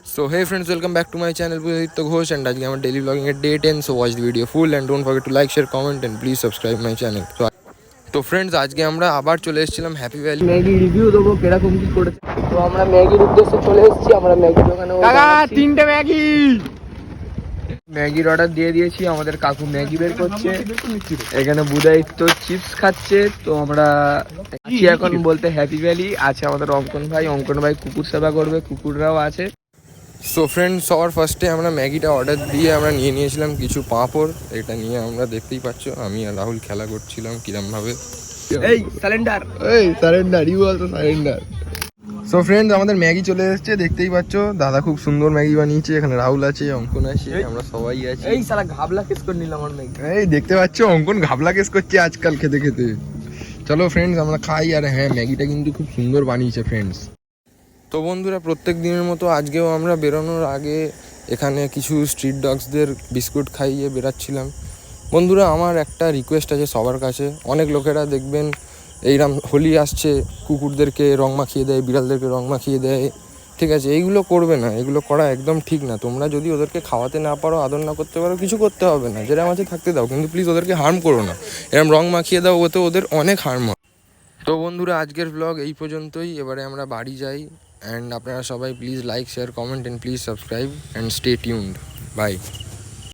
So hey friends, welcome back to my channel Pujitya Ghosh, and today I'm daily vlogging at day 10. So watch the video full and don't forget to like, share, comment and please subscribe my channel. তো friends, আজকে আমরা আবার চলে এসেছিলাম happy valley. Maggi review দেবো কিরকম কি করেছে। তো আমরা ম্যাগির উদ্দেশ্যে চলে এসেছি। আমরা ম্যাগির দোকানে তিনটে ম্যাগি ম্যাগির অর্ডার দিয়ে দিয়েছি। আমাদের কাকু ম্যাগি বের করছে, এখানে বুধায়িত্ব চিপস খাচ্ছে। তো আমরা আছি এখন বলতে হ্যাপি ভ্যালি। আছে আমাদের অঙ্কন ভাই কুকুর সেবা করবে, কুকুররাও আছে। সো ফ্রেন্ডস, সবার ফার্স্টে আমরা ম্যাগিটা অর্ডার দিয়ে আমরা নিয়েছিলাম কিছু পাঁপড়। এটা নিয়ে আমরা দেখতেই পাচ্ছ আমি আর রাহুল খেলা করছিলাম কিরমভাবে। এই surrender you also surrender. So friends, আমাদের ম্যাগি চলে এসেছে, দেখতেই পাচ্ছ। দাদা খুব সুন্দর ম্যাগি বানিয়েছে। এখানে রাহুল আছে, অঙ্কন আছে, আমরা সবাই আছি। এই শালা ঘাবলা কেস করে নিলাম আমার ম্যাগি। এই দেখতে পাচ্ছ অঙ্কন ঘাবলা কেস করছে আজকাল খেতে খেতে। চলো ফ্রেন্ডস আমরা খাই। আর হ্যাঁ, ম্যাগিটা কিন্তু খুব সুন্দর বানিয়েছে ফ্রেন্ডস। তো বন্ধুরা, প্রত্যেক দিনের মতো আজকেও আমরা বেরোনোর আগে এখানে কিছু স্ট্রিট ডগসদের বিস্কুট খাইয়ে বেরাচ্ছিলাম। বন্ধুরা, আমার একটা রিকোয়েস্ট আছে সবার কাছে। অনেক লোকেরা দেখবেন এইরকম হোলি আসছে কুকুরদেরকে রং মাখিয়ে দেয়, বিড়ালদেরকে রং মাখিয়ে দেয়। ঠিক আছে, এইগুলো করবে না, এগুলো করা একদম ঠিক না। তোমরা যদি ওদেরকে খাওয়াতে না পারো, আদর না করতে পারো, কিছু করতে হবে না, যেরকম আছে থাকতে দাও, কিন্তু প্লিজ ওদেরকে হার্ম করো না। এরকম রং মাখিয়ে দাও, ওতে ওদের অনেক হার্ম হয়। তো বন্ধুরা, আজকের ব্লগ এই পর্যন্তই। এবারে আমরা বাড়ি যাই। অ্যান্ড আপনারা সবাই please like, share, comment and please subscribe and stay tuned. By.